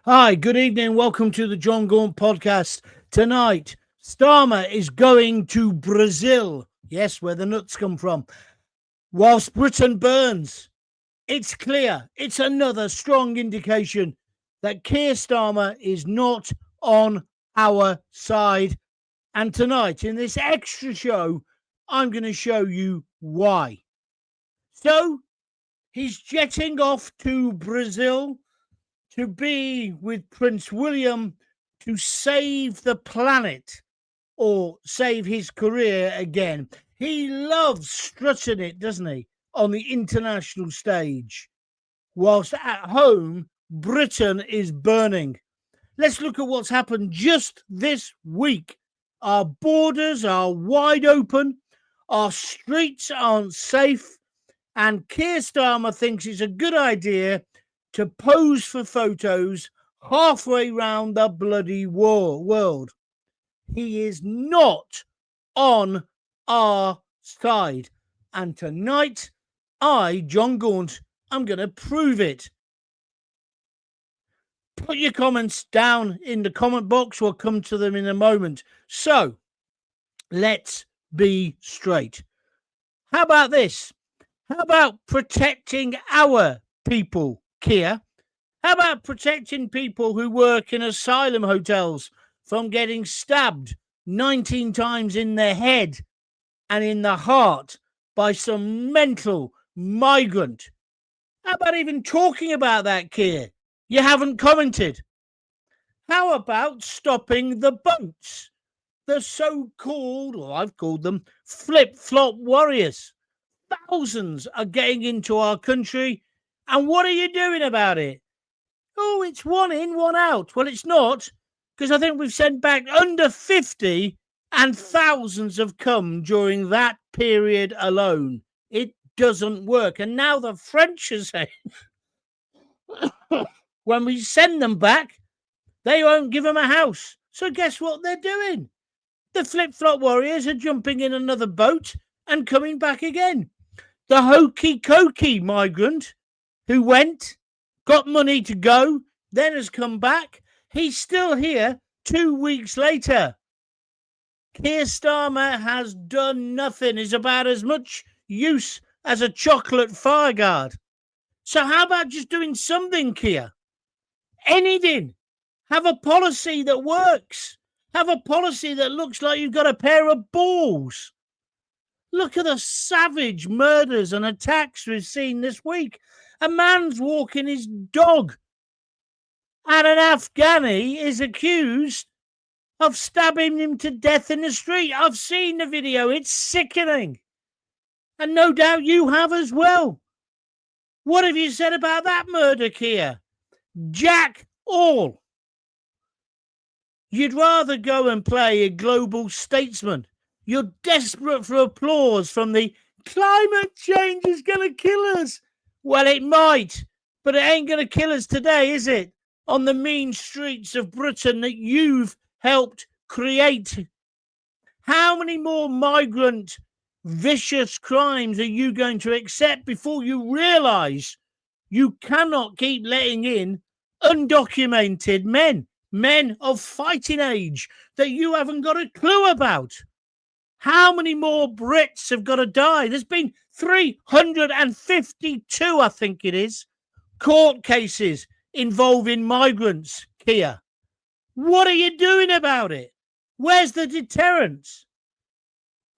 Hi, good evening. Welcome to the Jon Gaunt podcast. Tonight, Starmer is going to Brazil. Yes, where the nuts come from. Whilst Britain burns, it's clear. It's another strong indication that Keir Starmer is not on our side. And tonight, in this extra show, I'm going to show you why. So, he's jetting off to Brazil to be with Prince William to save the planet or save his career again. He loves strutting it, doesn't he, on the international stage, whilst at home, Britain is burning. Let's look at what's happened just this week. Our borders are wide open, our streets aren't safe, and Keir Starmer thinks it's a good idea to pose for photos halfway round the bloody world. He is not on our side. And tonight, I, Jon Gaunt, I'm going to prove it. Put your comments down in the comment box. We'll come to them in a moment. So, let's be straight. How about this? How about protecting our people, Keir? How about protecting people who work in asylum hotels from getting stabbed 19 times in the head and in the heart by some mental migrant? How about even talking about that, Keir? You haven't commented. How about stopping the boats? The so-called, or I've called them, flip-flop warriors. Thousands are getting into our country, and what are you doing about it? Oh, it's one in, one out. Well, it's not, because I think we've sent back under 50 and thousands have come during that period alone. It doesn't work. And now the French are saying when we send them back, they won't give them a house. So guess what they're doing? The flip-flop warriors are jumping in another boat and coming back again. The hokey-cokey migrant who went, got money to go, then has come back. He's still here 2 weeks later. Keir Starmer has done nothing. He's about as much use as a chocolate fireguard. So how about just doing something, Keir? Anything. Have a policy that works. Have a policy that looks like you've got a pair of balls. Look at the savage murders and attacks we've seen this week. A man's walking his dog, and an Afghani is accused of stabbing him to death in the street. I've seen the video. It's sickening. And no doubt you have as well. What have you said about that murder, Keir? Jack all. You'd rather go and play a global statesman. You're desperate for applause from the climate change is going to kill us. Well, it might, but it ain't going to kill us today, is it? On the mean streets of Britain that you've helped create. How many more migrant, vicious crimes are you going to accept before you realise you cannot keep letting in undocumented men of fighting age that you haven't got a clue about? How many more Brits have got to die? There's been 352, I think it is, court cases involving migrants, Keir. What are you doing about it? Where's the deterrence?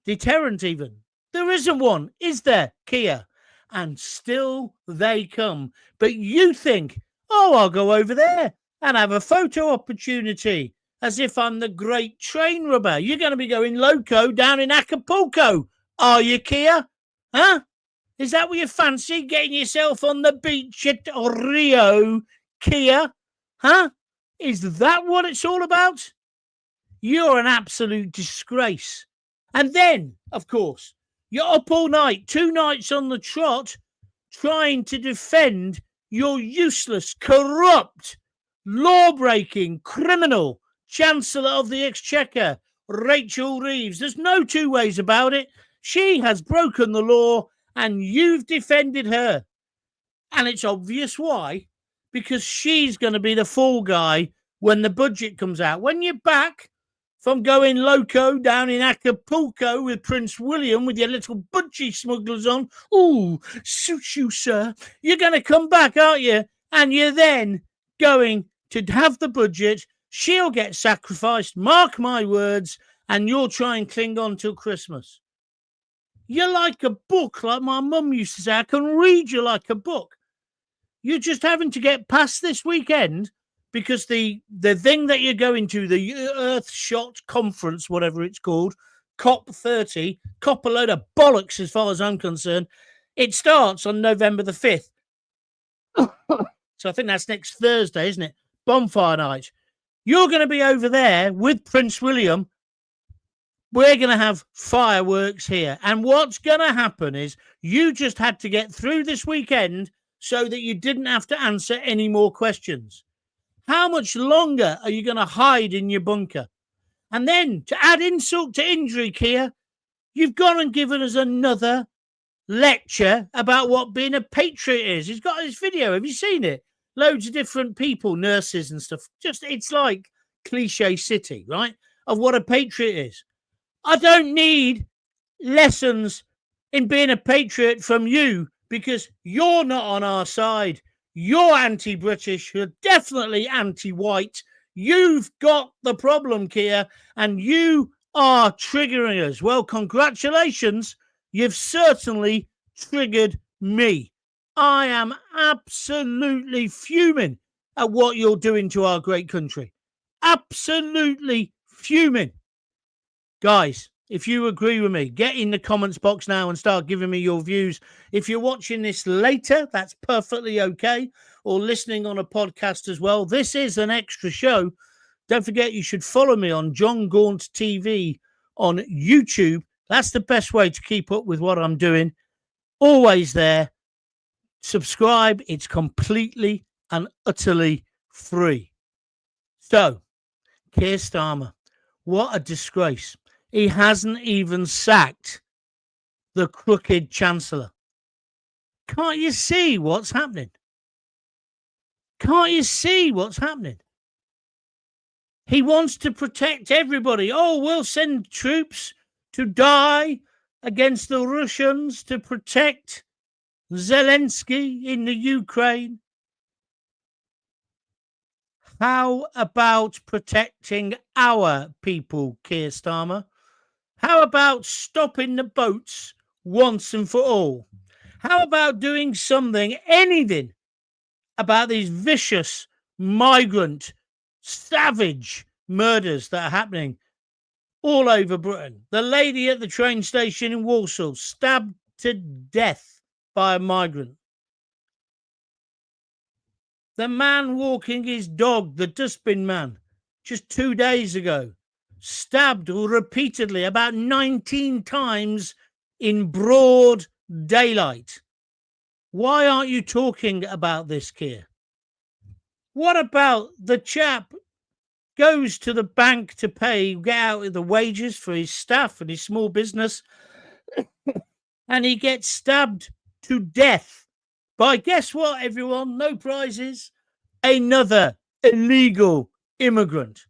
Deterrent even. There isn't one, is there, Keir? And still they come. But you think, oh, I'll go over there and have a photo opportunity. As if I'm the great train robber. You're going to be going loco down in Acapulco, are you, Keir? Huh? Is that what you fancy, getting yourself on the beach at Rio, Keir? Huh? Is that what it's all about? You're an absolute disgrace. And then, of course, you're up all night, 2 nights on the trot, trying to defend your useless, corrupt, law-breaking, criminal Chancellor of the Exchequer, Rachel Reeves. There's no two ways about it. She has broken the law and you've defended her. And it's obvious why. because she's going to be the fall guy when the budget comes out. When you're back from going loco down in Acapulco with Prince William with your little budgie smugglers on, ooh, suits you, sir. You're going to come back, aren't you? And you're then going to have the budget. She'll get sacrificed, mark my words, and you'll try and cling on till Christmas. You're like a book, like my mum used to say. I can read you like a book. You're just having to get past this weekend because the thing that you're going to, the Earthshot Conference, whatever it's called, COP30, COP a load of bollocks as far as I'm concerned, it starts on November the 5th. So I think that's next Thursday, isn't it? Bonfire night. You're going to be over there with Prince William. We're going to have fireworks here. And what's going to happen is you just had to get through this weekend so that you didn't have to answer any more questions. How much longer are you going to hide in your bunker? And then to add insult to injury, Keir, you've gone and given us another lecture about what being a patriot is. He's got his video. Have you seen it? Loads of different people, nurses and stuff. Just, it's like cliche city, right? Of what a patriot is. I don't need lessons in being a patriot from you because you're not on our side. You're anti-British. You're definitely anti-white. You've got the problem, Keir, and you are triggering us. Well, congratulations. You've certainly triggered me. I am absolutely fuming at what you're doing to our great country. Absolutely fuming. Guys, if you agree with me, get in the comments box now and start giving me your views. If you're watching this later, that's perfectly okay, or listening on a podcast as well. This is an extra show. Don't forget, you should follow me on Jon Gaunt TV on YouTube. That's the best way to keep up with what I'm doing. Always there. Subscribe. It's completely and utterly free. So, Keir Starmer, what a disgrace. He hasn't even sacked the crooked Chancellor. Can't you see what's happening? Can't you see what's happening? He wants to protect everybody. Oh, we'll send troops to die against the Russians to protect Zelensky in the Ukraine. How about protecting our people, Keir Starmer? How about stopping the boats once and for all? How about doing something, anything, about these vicious migrant, savage murders that are happening all over Britain? The lady at the train station in Walsall stabbed to death by a migrant. The man walking his dog, the dustbin man, just 2 days ago, stabbed repeatedly about 19 times in broad daylight. Why aren't you talking about this, Keir? What about the chap goes to the bank to get out the wages for his staff and his small business, and he gets stabbed to death by, guess what, everyone? No prizes. Another illegal immigrant.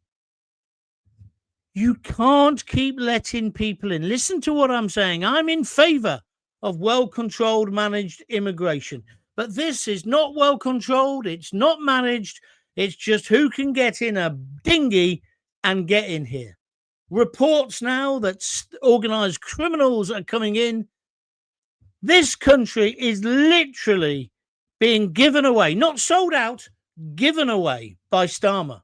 You can't keep letting people in. Listen to what I'm saying. I'm in favor of well-controlled, managed immigration. But this is not well-controlled. It's not managed. It's just who can get in a dinghy and get in here. Reports now that organized criminals are coming in. This country is literally being given away, not sold out, given away by Starmer.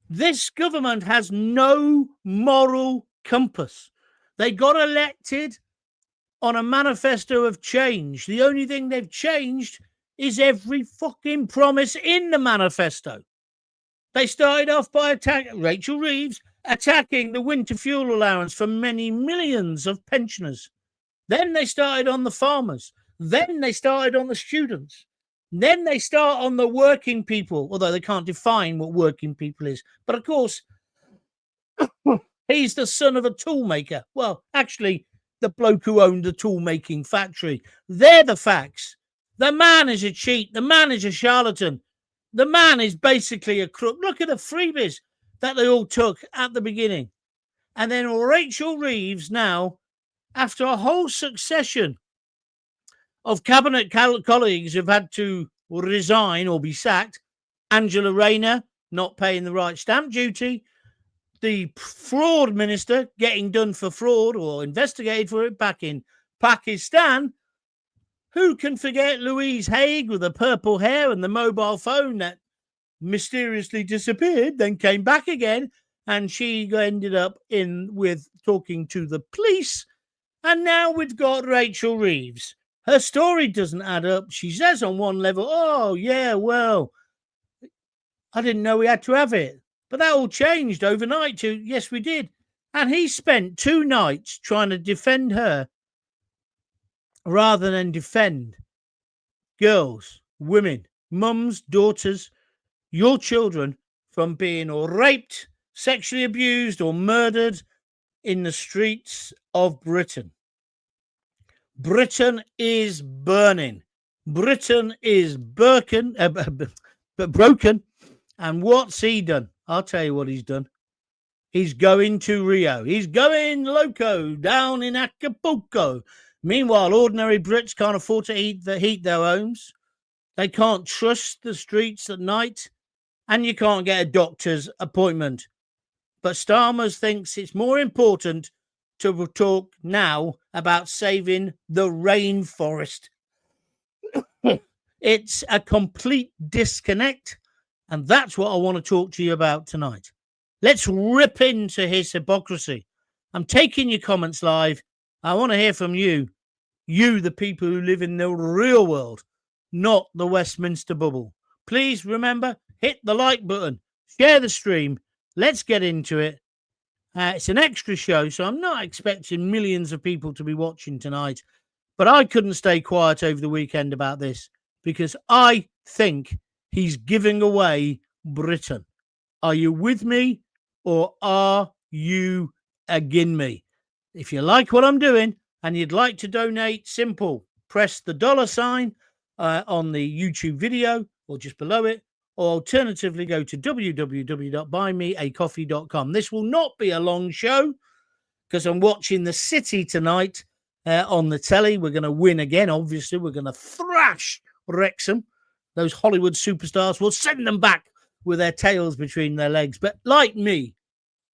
This government has no moral compass. They got elected on a manifesto of change. The only thing they've changed is every fucking promise in the manifesto. They started off by attacking Rachel Reeves, attacking the winter fuel allowance for many millions of pensioners. Then they started on the farmers. Then they started on the students. Then they start on the working people, although they can't define what working people is. But of course, he's the son of a tool maker. Well, actually, the bloke who owned the tool making factory. They're the facts. The man is a cheat. The man is a charlatan. The man is basically a crook. Look at the freebies that they all took at the beginning. And then Rachel Reeves now, after a whole succession of cabinet colleagues who've had to resign or be sacked, Angela Rayner not paying the right stamp duty, the fraud minister getting done for fraud or investigated for it back in Pakistan. Who can forget Louise Haig with the purple hair and the mobile phone that mysteriously disappeared, then came back again, and she ended up with talking to the police. And now we've got Rachel Reeves. Her story doesn't add up. She says on one level, oh, yeah, well, I didn't know we had to have it. But that all changed overnight to, yes, we did. And he spent 2 nights trying to defend her rather than defend girls, women, mums, daughters, your children from being raped, sexually abused or murdered in the streets of Britain. Britain is burning. Britain is broken. And what's he done? I'll tell you what he's done. He's going to Rio. He's going loco down in Acapulco. Meanwhile, ordinary Brits can't afford to heat their homes. They can't trust the streets at night. And you can't get a doctor's appointment. But Starmer thinks it's more important to talk now about saving the rainforest. It's a complete disconnect. And that's what I want to talk to you about tonight. Let's rip into his hypocrisy. I'm taking your comments live. I want to hear from you. You, the people who live in the real world, not the Westminster bubble. Please remember, hit the like button, share the stream. Let's get into it. It's an extra show, so I'm not expecting millions of people to be watching tonight. But I couldn't stay quiet over the weekend about this because I think he's giving away Britain. Are you with me or are you against me? If you like what I'm doing and you'd like to donate, simple. Press the $sign on the YouTube video or just below it, or alternatively go to www.buymeacoffee.com. This will not be a long show because I'm watching the City tonight on the telly. We're going to win again, obviously. We're going to thrash Wrexham. Those Hollywood superstars will send them back with their tails between their legs. But like me,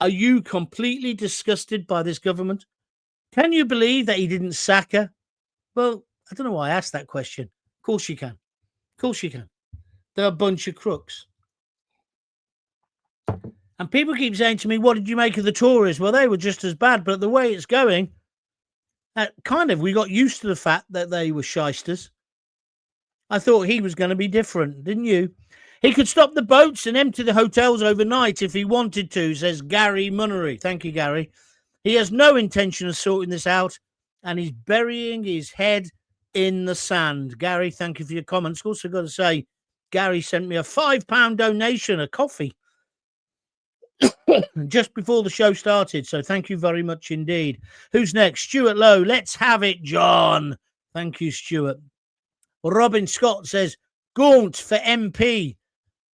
are you completely disgusted by this government? Can you believe that he didn't sack her? Well, I don't know why I asked that question. Of course you can. Of course you can. They're a bunch of crooks. And people keep saying to me, what did you make of the Tories? Well, they were just as bad, but the way it's going, we got used to the fact that they were shysters. I thought he was going to be different, didn't you? He could stop the boats and empty the hotels overnight if he wanted to, says Gary Munnery. Thank you, Gary. He has no intention of sorting this out, and he's burying his head in the sand. Gary, thank you for your comments. Also got to say, Gary sent me a £5 donation, a coffee, just before the show started. So thank you very much indeed. Who's next? Stuart Lowe. Let's have it, John. Thank you, Stuart. Robin Scott says, Gaunt for MP.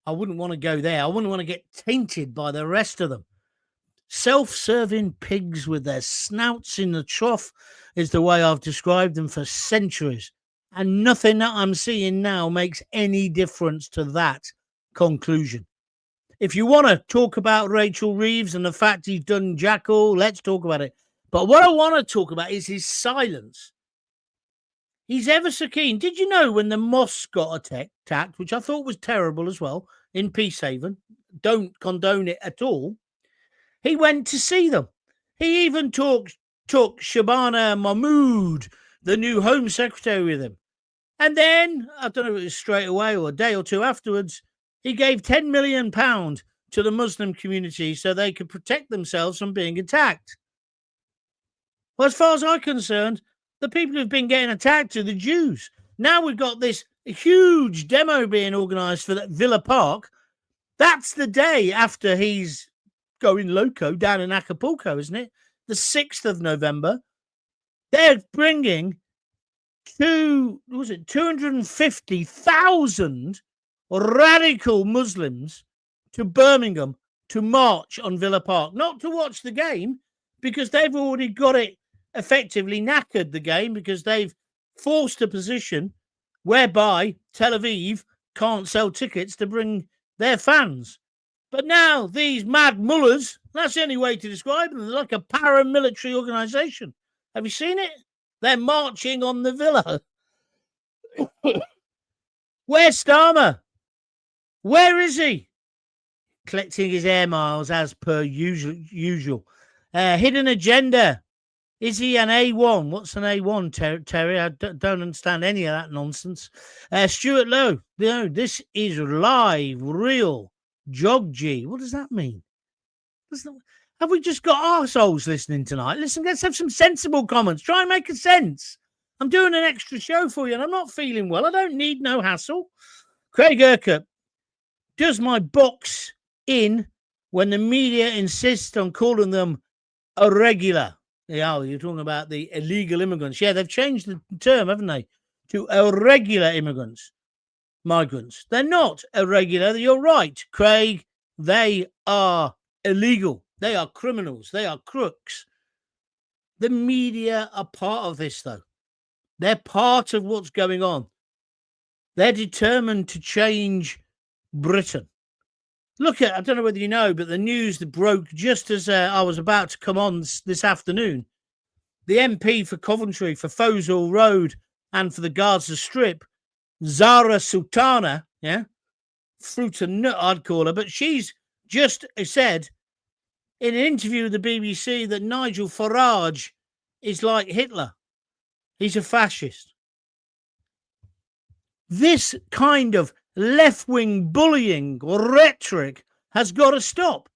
I wouldn't want to go there. I wouldn't want to get tainted by the rest of them. Self-serving pigs with their snouts in the trough is the way I've described them for centuries. And nothing that I'm seeing now makes any difference to that conclusion. If you want to talk about Rachel Reeves and the fact he's done jackal, let's talk about it. But what I want to talk about is his silence. He's ever so keen. Did you know when the mosque got attacked, which I thought was terrible as well, in Peacehaven, don't condone it at all, he went to see them. He even took Shabana Mahmood, the new Home Secretary, with him. And then, I don't know if it was straight away or a day or two afterwards, he gave £10 million to the Muslim community so they could protect themselves from being attacked. Well, as far as I'm concerned, the people who've been getting attacked are the Jews. Now we've got this huge demo being organised for Villa Park. That's the day after he's going loco down in Acapulco, isn't it? The 6th of November. They're bringing 250,000 radical Muslims to Birmingham to march on Villa Park, not to watch the game, because they've already got it effectively knackered, the game, because they've forced a position whereby Tel Aviv can't sell tickets to bring their fans. But now these mad mullahs, that's the only way to describe them, they're like a paramilitary organisation. Have you seen it? They're marching on the Villa. Where's Starmer? Where is he? Collecting his air miles as per usual. Hidden agenda. Is he an A1? What's an A1, Terry? I don't understand any of that nonsense. Stuart Lowe. No, this is live, real. Jog-G. What does that mean? Have we just got arseholes listening tonight? Listen, let's have some sensible comments. Try and make a sense. I'm doing an extra show for you and I'm not feeling well. I don't need no hassle. Craig Urquhart. Does my box in when the media insists on calling them irregular? Yeah, you're talking about the illegal immigrants. Yeah, they've changed the term, haven't they, to irregular immigrants, migrants. They're not irregular. You're right, Craig. They are illegal. They are criminals. They are crooks. The media are part of this, though. They're part of what's going on. They're determined to change Britain. Look at, I don't know whether you know, but the news that broke just as I was about to come on this afternoon, the MP for Coventry, for Fosal Road and for the Gaza Strip, Zara Sultana, yeah, fruit and nut I'd call her, but she's just said in an interview with the BBC that Nigel Farage is like Hitler. He's a fascist. This kind of left-wing bullying or rhetoric has got to stop.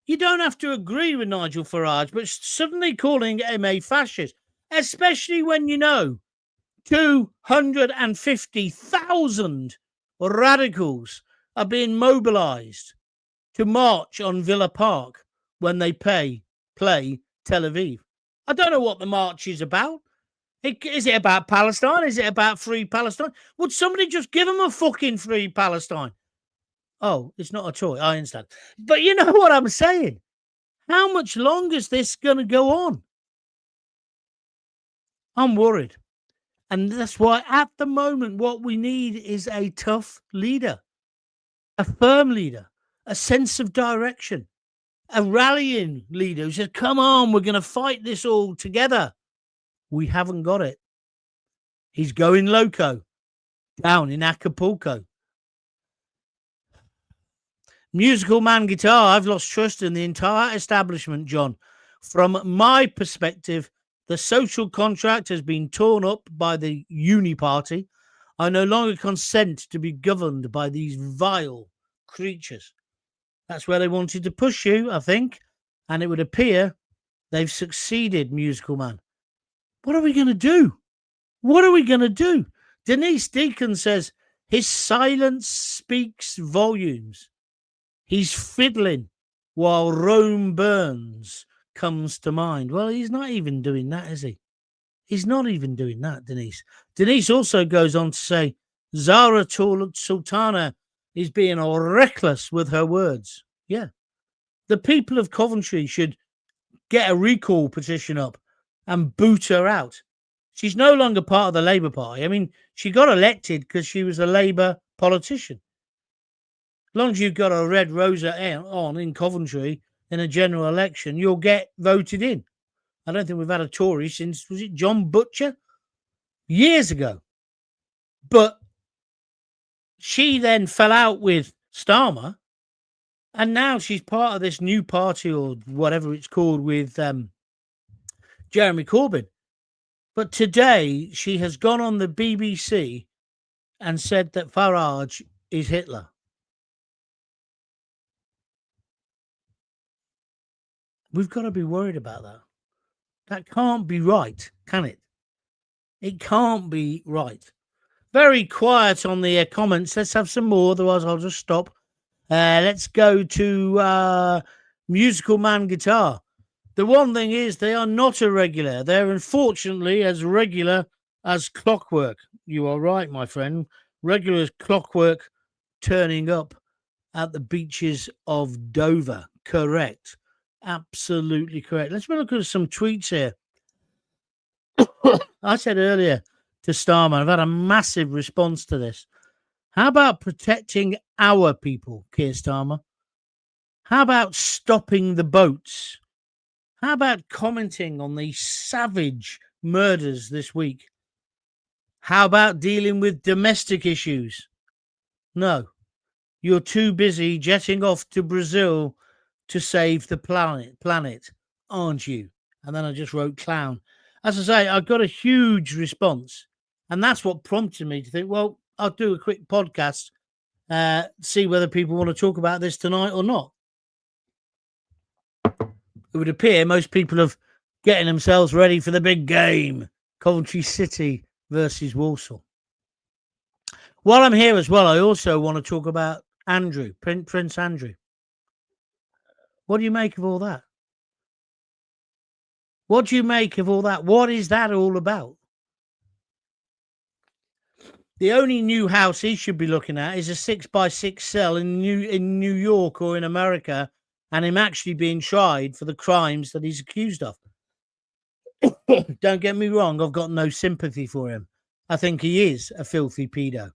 You don't have to agree with Nigel Farage, but suddenly calling him a fascist, especially when you know 250,000 radicals are being mobilised to march on Villa Park when they play Tel Aviv. I don't know what the march is about. Is it about Palestine? Is it about free Palestine? Would somebody just give them a fucking free Palestine? Oh, it's not a choice. I understand. But you know what I'm saying? How much longer is this going to go on? I'm worried. And that's why at the moment, what we need is a tough leader, a firm leader, a sense of direction, a rallying leader who says, come on, we're going to fight this all together. We haven't got it. He's going loco down in Acapulco. Musical man guitar. I've lost trust in the entire establishment, John. From my perspective, the social contract has been torn up by the uni party. I no longer consent to be governed by these vile creatures. That's where they wanted to push you, I think. And it would appear they've succeeded, musical man. What are we going to do? What are we going to do? Denise Deacon says, his silence speaks volumes. He's fiddling while Rome burns comes to mind. Well, he's not even doing that, is he? He's not even doing that, Denise. Denise also goes on to say, Zara Sultana is being reckless with her words. Yeah. The people of Coventry should get a recall petition up and boot her out. She's no longer part of the Labour Party. I mean, she got elected because she was a Labour politician. As long as you've got a red rosa on in Coventry in a general election, you'll get voted in. I don't think we've had a Tory since, was it John Butcher? Years ago. But she then fell out with Starmer, and now she's part of this new party or whatever it's called with Jeremy Corbyn. But today she has gone on the BBC and said that Farage is Hitler. We've got to be worried about that. That can't be right, can it? It can't be right. Very quiet on the comments. Let's have some more, otherwise I'll just stop. Let's go to Musical Man Guitar. The one thing is they are not irregular. They're unfortunately as regular as clockwork. You are right, my friend. Regular as clockwork turning up at the beaches of Dover. Correct. Absolutely correct. Let's look at some tweets here. I said earlier to Starmer, I've had a massive response to this. How about protecting our people, Keir Starmer? How about stopping the boats? How about commenting on the savage murders this week? How about dealing with domestic issues? No, you're too busy jetting off to Brazil to save the planet, aren't you? And then I just wrote clown. As I say, I got a huge response. And that's what prompted me to think, well, I'll do a quick podcast, see whether people want to talk about this tonight or not. It would appear most people have getting themselves ready for the big game, Coventry City versus Walsall. While I'm here as well, I also want to talk about Andrew, Prince Andrew. What do you make of all that? What do you make of all that? What is that all about? The only new house he should be looking at is a 6x6 cell in New York or in America, and him actually being tried for the crimes that he's accused of. Don't get me wrong, I've got no sympathy for him. I think he is a filthy pedo.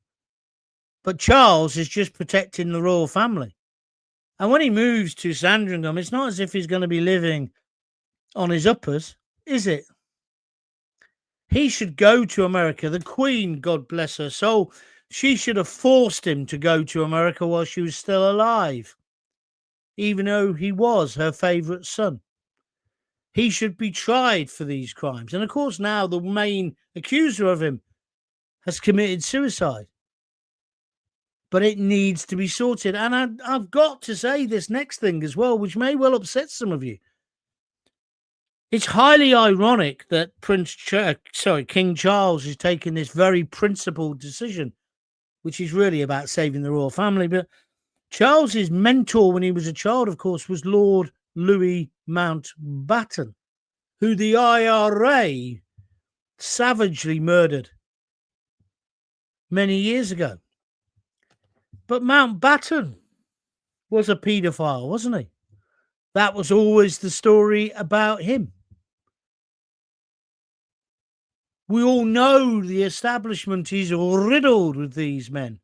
But Charles is just protecting the royal family. And when he moves to Sandringham, it's not as if he's going to be living on his uppers, is it? He should go to America. The Queen, God bless her soul, she should have forced him to go to America while she was still alive, even though he was her favourite son. He should be tried for these crimes. And of course, now the main accuser of him has committed suicide. But it needs to be sorted. And I've got to say this next thing as well, which may well upset some of you. It's highly ironic that King Charles is taking this very principled decision, which is really about saving the royal family. But Charles's mentor when he was a child, of course, was Lord Louis Mountbatten, who the IRA savagely murdered many years ago. But Mountbatten was a paedophile, wasn't he? That was always the story about him. We all know the establishment is riddled with these men,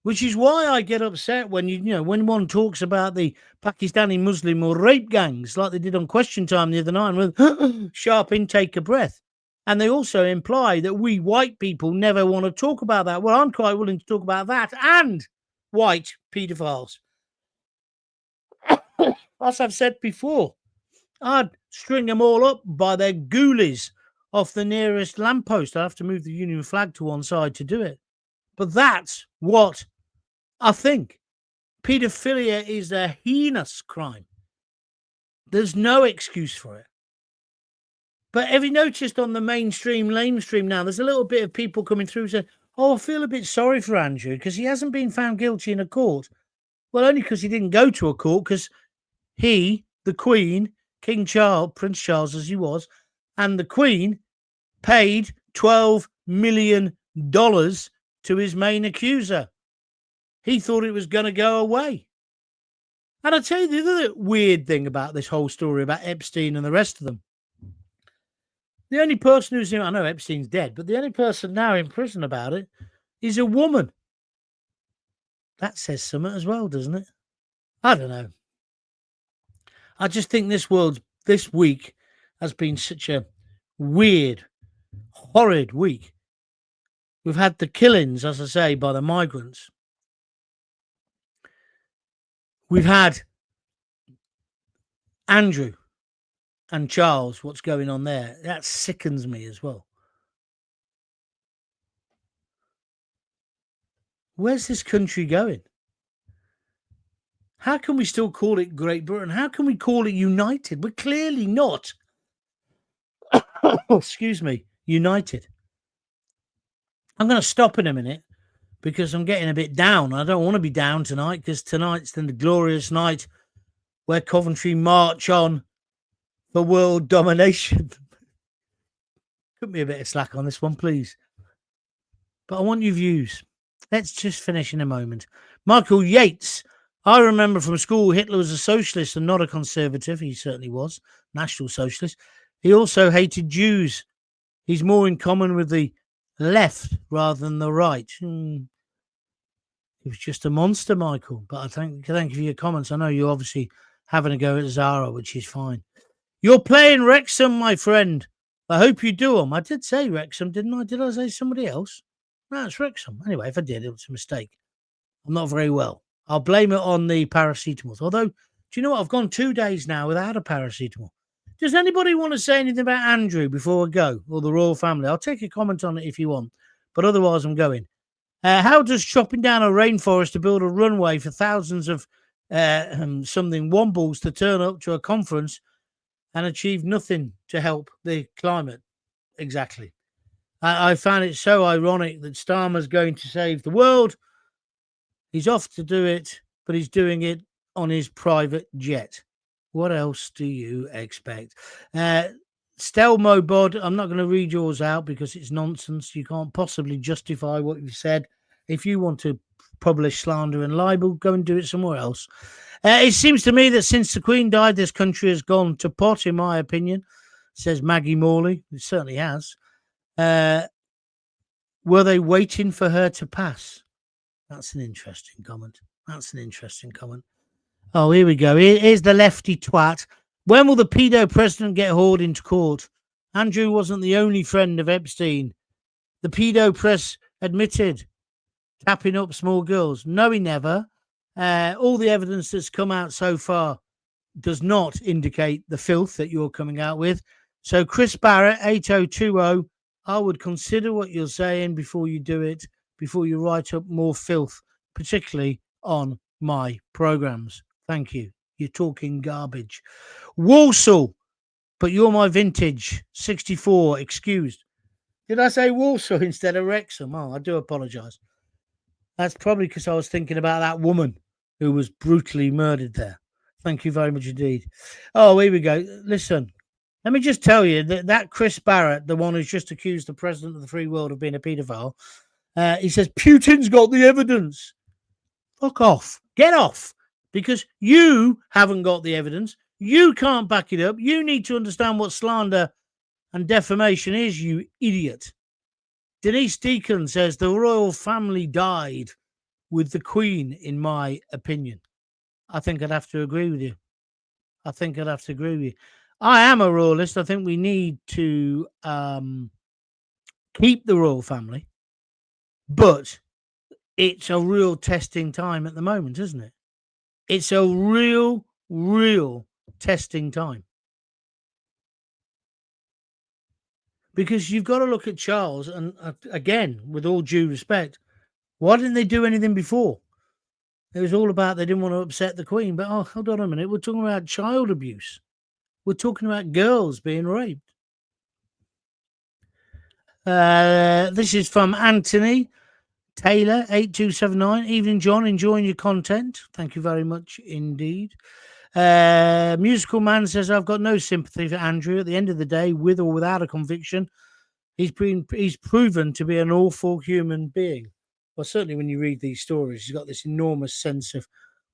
which is why I get upset when when one talks about the Pakistani Muslim or rape gangs like they did on Question Time the other night with sharp intake of breath. And they also imply that we white people never want to talk about that. Well, I'm quite willing to talk about that and white paedophiles. As I've said before, I'd string them all up by their ghoulies off the nearest lamppost. I have to move the Union flag to one side to do it. But that's what I think. Paedophilia is a heinous crime. There's no excuse for it. But have you noticed on the lamestream now, there's a little bit of people coming through saying, oh, I feel a bit sorry for Andrew because he hasn't been found guilty in a court. Well, only because he didn't go to a court, because he, the Queen, King Charles, Prince Charles as he was, and the Queen paid $12 million to his main accuser. He thought it was going to go away. And I'll tell you the other weird thing about this whole story about Epstein and the rest of them. The only person who's, I know Epstein's dead, but the only person now in prison about it is a woman. That says something as well, doesn't it? I don't know. I just think this week has been such a weird, horrid week. We've had the killings, as I say, by the migrants. We've had Andrew and Charles, what's going on there. That sickens me as well. Where's this country going? How can we still call it Great Britain? How can we call it united? We're clearly not, excuse me, united. I'm going to stop in a minute because I'm getting a bit down. I don't want to be down tonight because tonight's the glorious night where Coventry march on for world domination. Put me a bit of slack on this one, please. But I want your views. Let's just finish in a moment. Michael Yates. I remember from school Hitler was a socialist and not a conservative. He certainly was. National Socialist. He also hated Jews. He's more in common with the left rather than the right. He was just a monster, Michael. But I thank you for your comments. I know you're obviously having a go at Zara, which is fine. You're playing Wrexham, my friend. I hope you do them. I did say Wrexham, didn't I? Did I say somebody else? No, it's Wrexham. Anyway, if I did, it was a mistake. I'm not very well. I'll blame it on the paracetamol. Although, do you know what? I've gone 2 days now without a paracetamol. Does anybody want to say anything about Andrew before I go, or the royal family? I'll take a comment on it if you want, but otherwise I'm going. How does chopping down a rainforest to build a runway for thousands of something wombles to turn up to a conference and achieve nothing to help the climate? Exactly. I found it so ironic that Starmer's going to save the world. He's off to do it, but he's doing it on his private jet. What else do you expect? Stelmo Bod, I'm not going to read yours out because it's nonsense. You can't possibly justify what you've said. If you want to publish slander and libel, go and do it somewhere else. It seems to me that since the Queen died, this country has gone to pot, in my opinion, says Maggie Morley. It certainly has. Were they waiting for her to pass? That's an interesting comment. Oh, here we go. Here's the lefty twat. When will the pedo president get hauled into court? Andrew wasn't the only friend of Epstein. The pedo press admitted tapping up small girls. No, he never. All the evidence that's come out so far does not indicate the filth that you're coming out with. So Chris Barrett, 8020, I would consider what you're saying before you do it, before you write up more filth, particularly on my programs. Thank you. You're talking garbage. Walsall, but you're my vintage. 64, excused. Did I say Walsall instead of Wrexham? Oh, I do apologise. That's probably because I was thinking about that woman who was brutally murdered there. Thank you very much indeed. Oh, here we go. Listen, let me just tell you that Chris Barrett, the one who's just accused the president of the free world of being a paedophile, he says, Putin's got the evidence. Fuck off. Get off. Because you haven't got the evidence. You can't back it up. You need to understand what slander and defamation is, you idiot. Denise Deacon says the royal family died with the Queen, in my opinion. I think I'd have to agree with you. I am a royalist. I think we need to keep the royal family. But it's a real testing time at the moment, isn't it? It's a real testing time. Because you've got to look at Charles, and again, with all due respect, why didn't they do anything before? It was all about they didn't want to upset the Queen. But, oh, hold on a minute. We're talking about child abuse. We're talking about girls being raped. This is from Anthony Taylor, 8279. Evening, John. Enjoying your content. Thank you very much indeed. Musical Man says, I've got no sympathy for Andrew. At the end of the day, with or without a conviction, he's proven to be an awful human being. Well, certainly when you read these stories, he's got this enormous sense of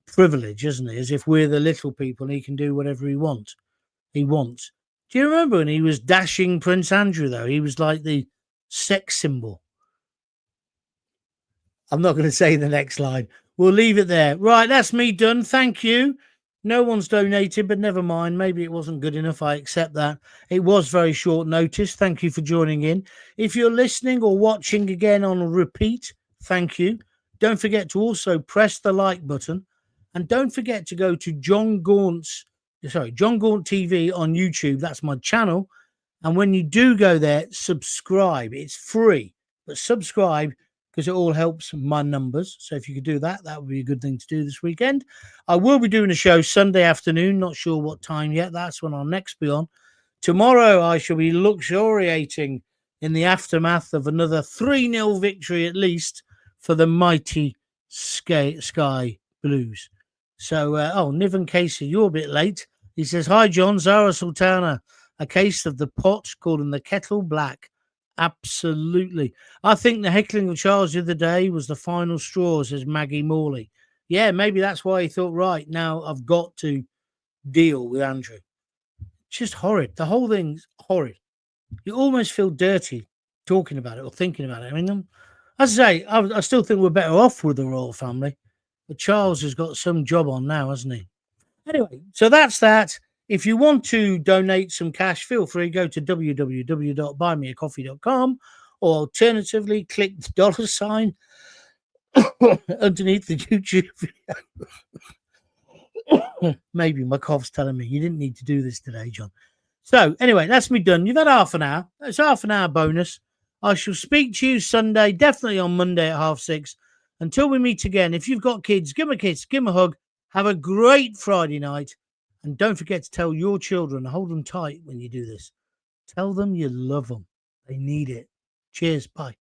privilege, isn't he? As if we're the little people and he can do whatever he wants. Do you remember when he was dashing Prince Andrew, though? He was like the sex symbol. I'm not going to say the next line. We'll leave it there. Right, that's me done. Thank you. No one's donated, but never mind. Maybe it wasn't good enough. I accept that. It was very short notice. Thank you for joining in. If you're listening or watching again on repeat, thank you. Don't forget to also press the like button. And don't forget to go to Jon Gaunt TV on YouTube. That's my channel. And when you do go there, subscribe. It's free, but subscribe because it all helps my numbers. So if you could do that, that would be a good thing to do this weekend. I will be doing a show Sunday afternoon. Not sure what time yet. That's when I'll next be on. Tomorrow, I shall be luxuriating in the aftermath of another 3-0 victory at least for the mighty Sky Blues. So, Niven Casey, you're a bit late. He says, hi, John, Zara Sultana. A case of the pot called in the kettle black. Absolutely. I think the heckling of Charles the other day was the final straw, says Maggie Morley. Yeah, maybe that's why he thought, right, now I've got to deal with Andrew. Just horrid. The whole thing's horrid. You almost feel dirty talking about it or thinking about it. I mean, as I say, I still think we're better off with the royal family. But Charles has got some job on now, hasn't he? Anyway, so that's that. If you want to donate some cash, feel free. Go to www.buymeacoffee.com or alternatively, click the dollar sign underneath the YouTube video. Maybe my cough's telling me you didn't need to do this today, John. So anyway, that's me done. You've had half an hour. It's half an hour bonus. I shall speak to you Sunday, definitely on Monday at 6:30. Until we meet again, if you've got kids, give them a kiss, give them a hug. Have a great Friday night. And don't forget to tell your children, hold them tight when you do this. Tell them you love them. They need it. Cheers. Bye.